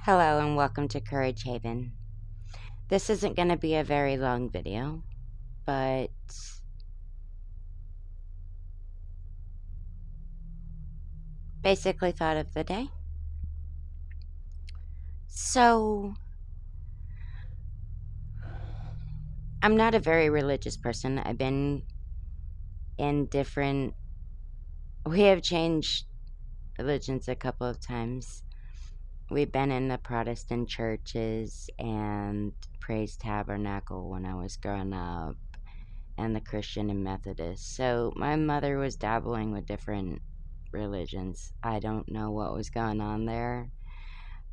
Hello and welcome to Courage Haven. This isn't going to be a very long video, but basically thought of the day. So, I'm not a very religious person. I've been in different, we have changed religions a couple of times. We've been in the Protestant churches and Praise Tabernacle when I was growing up, and the Christian and Methodist. So, my mother was dabbling with different religions. I don't know what was going on there,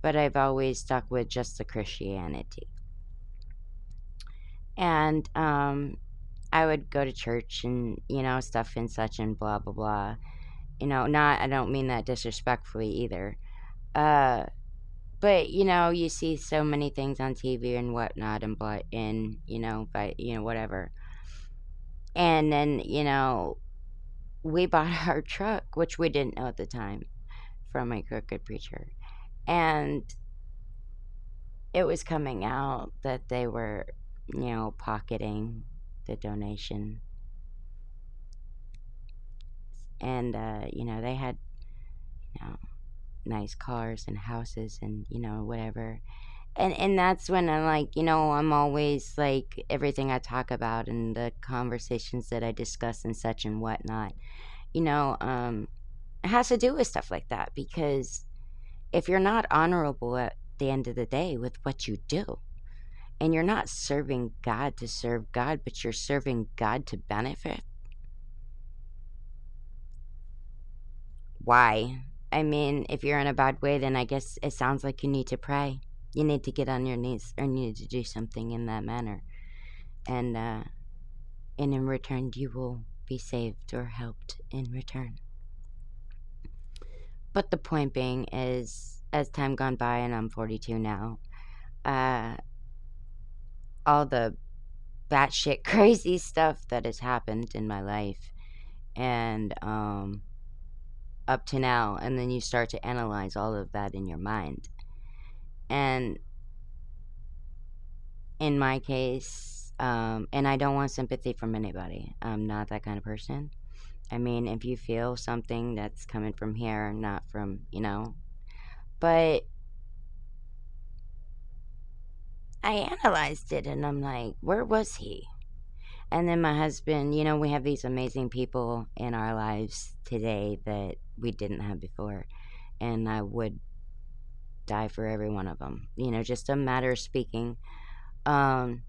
but I've always stuck with just the Christianity. And I would go to church and, stuff and such and blah, blah, blah. I don't mean that disrespectfully either. But, you see so many things on TV and whatnot and, whatever. And then, we bought our truck, which we didn't know at the time, from a crooked preacher. And it was coming out that they were, pocketing the donation. And, they had, nice cars and houses and, whatever. And that's when I'm like, I'm always like everything I talk about and the conversations that I discuss and such and whatnot, it has to do with stuff like that, because if you're not honorable at the end of the day with what you do, and you're not serving God to serve God, but you're serving God to benefit, why? I mean, if you're in a bad way, then I guess it sounds like you need to pray. You need to get on your knees, or you need to do something in that manner. And in return, you will be saved or helped in return. But the point being is, as time gone by, and I'm 42 now, all the batshit crazy stuff that has happened in my life, and up to now, and then you start to analyze all of that in your mind. And in my case, and I don't want sympathy from anybody. I'm not that kind of person. I mean, if you feel something that's coming from here, not from, but I analyzed it and I'm like, where was he? And then my husband, we have these amazing people in our lives today that we didn't have before. And I would die for every one of them, just a matter of speaking. And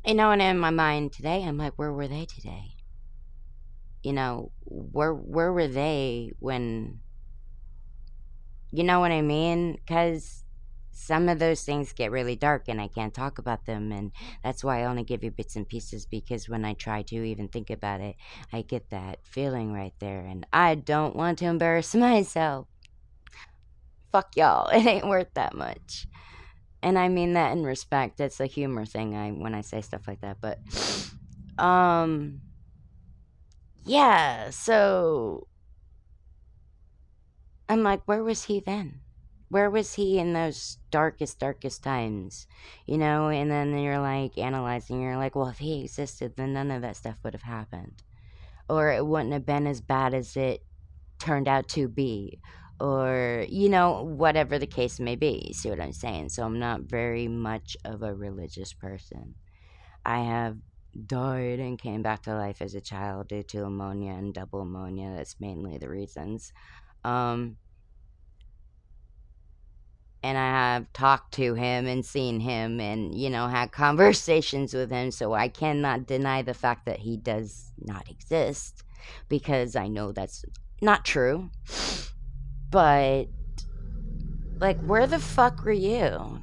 in my mind today, I'm like, where were they today? Where were they when, you know what I mean? Because some of those things get really dark and I can't talk about them, and that's why I only give you bits and pieces, because when I try to even think about it, I get that feeling right there, and I don't want to embarrass myself. Fuck y'all, it ain't worth that much. And I mean that in respect. It's a humor thing when I say stuff like that, but yeah, so I'm like, where was he then? Where was he in those darkest times? And then you're like analyzing, you're like, well, if he existed, then none of that stuff would have happened. Or it wouldn't have been as bad as it turned out to be. Or, whatever the case may be. See what I'm saying? So I'm not very much of a religious person. I have died and came back to life as a child due to ammonia and double ammonia. That's mainly the reasons. And I have talked to him and seen him and, had conversations with him. So I cannot deny the fact that he does not exist, because I know that's not true. But, like, where the fuck were you?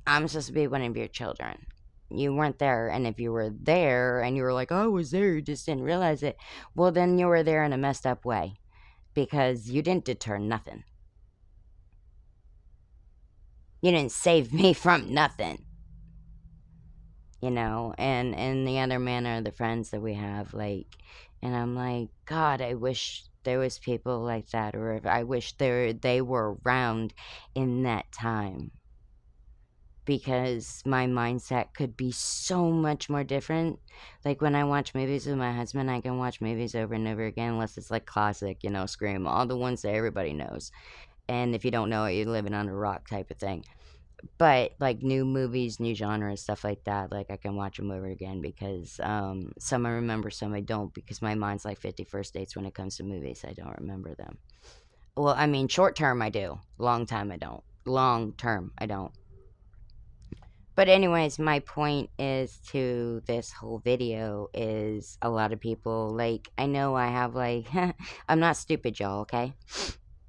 I'm supposed to be one of your children. You weren't there, and if you were there and you were like, I was there, you just didn't realize it, well, then you were there in a messed up way, because you didn't deter nothing. You didn't save me from nothing. And the other man are the friends that we have, like, and I'm like, God, I wish there was people like that, or if I wish they were around in that time, because my mindset could be so much more different. Like when I watch movies with my husband, I can watch movies over and over again, unless it's like classic, Scream, all the ones that everybody knows. And if you don't know it, you're living under a rock type of thing. But like new movies, new genres, stuff like that, like I can watch them over again because some I remember, some I don't, because my mind's like 51st dates when it comes to movies. I don't remember them. Well, I mean, short term I do. Long time I don't. Long term I don't. But anyways, my point is to this whole video is a lot of people, like, I know I have like I'm not stupid, y'all, okay?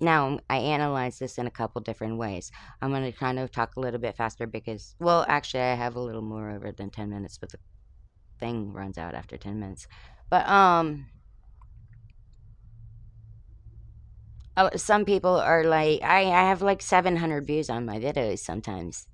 Now, I analyze this in a couple different ways. I'm going to kind of talk a little bit faster because, well, actually I have a little more over than 10 minutes, but the thing runs out after 10 minutes. But some people are like, I have like 700 views on my videos sometimes,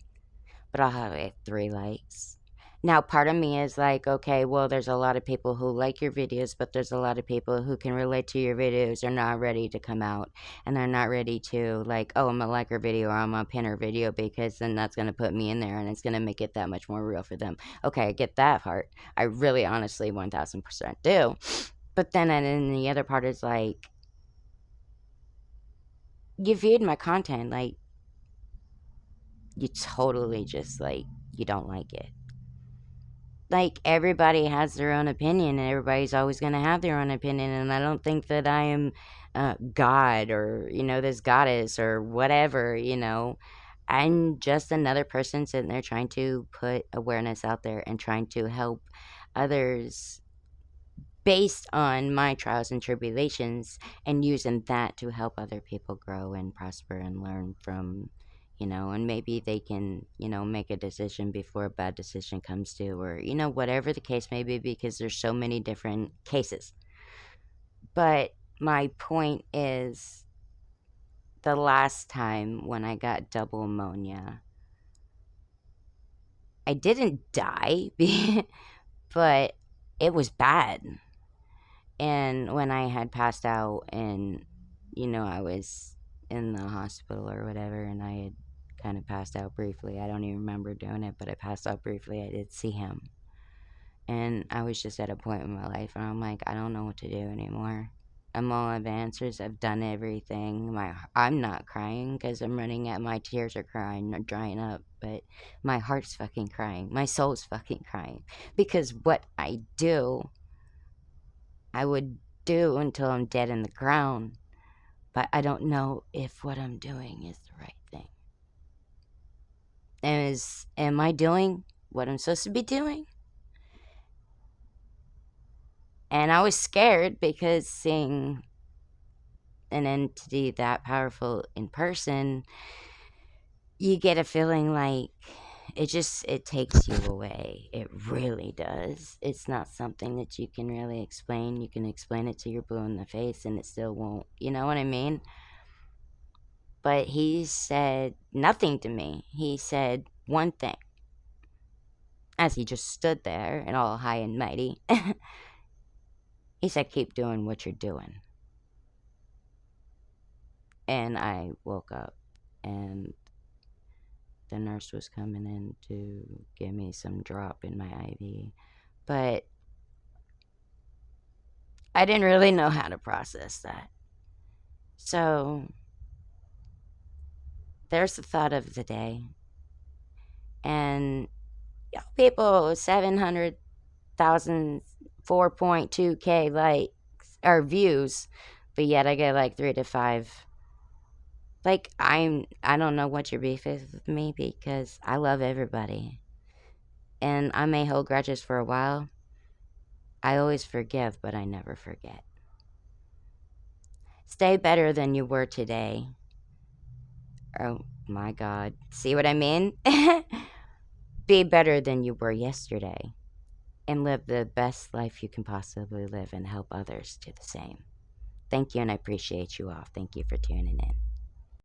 but I'll have like 3 likes. Now, part of me is like, okay, well, there's a lot of people who like your videos, but there's a lot of people who can relate to your videos are not ready to come out, and they're not ready to, like, oh, I'm gonna like her video or I'm gonna pin her video, because then that's gonna put me in there and it's gonna make it that much more real for them. Okay, I get that part. I really honestly 1000% do. But then the other part is like, you viewed my content, like, you totally just, like, you don't like it. Like, everybody has their own opinion, and everybody's always going to have their own opinion, and I don't think that I am God, or this goddess or whatever. I'm just another person sitting there trying to put awareness out there and trying to help others based on my trials and tribulations, and using that to help other people grow and prosper and learn from, and maybe they can, make a decision before a bad decision comes to, or, whatever the case may be, because there's so many different cases. But my point is, the last time when I got double pneumonia, I didn't die, but it was bad. And when I had passed out and, I was in the hospital or whatever, and I had kind of passed out briefly. I don't even remember doing it, but I passed out briefly. I did see him. And I was just at a point in my life where I'm like, I don't know what to do anymore. I'm all of answers. I've done everything. I'm not crying because I'm running out. My tears are crying, they're drying up, but my heart's fucking crying. My soul's fucking crying. Because what I do, I would do until I'm dead in the ground. But I don't know if what I'm doing is the right thing. Am I doing what I'm supposed to be doing? And I was scared because seeing an entity that powerful in person, you get a feeling like it takes you away. It really does. It's not something that you can really explain. You can explain it till you're blue in the face and it still won't. You know what I mean? But he said nothing to me. He said one thing. As he just stood there and all high and mighty. He said, keep doing what you're doing. And I woke up and the nurse was coming in to give me some drop in my IV. But I didn't really know how to process that. So there's the thought of the day. And people, 700,000, 4.2K likes or views, but yet I get like 3 to 5. Like, I don't know what your beef is with me, because I love everybody. And I may hold grudges for a while. I always forgive, but I never forget. Stay better than you were today. Oh my God. See what I mean? Be better than you were yesterday. And live the best life you can possibly live and help others do the same. Thank you, and I appreciate you all. Thank you for tuning in.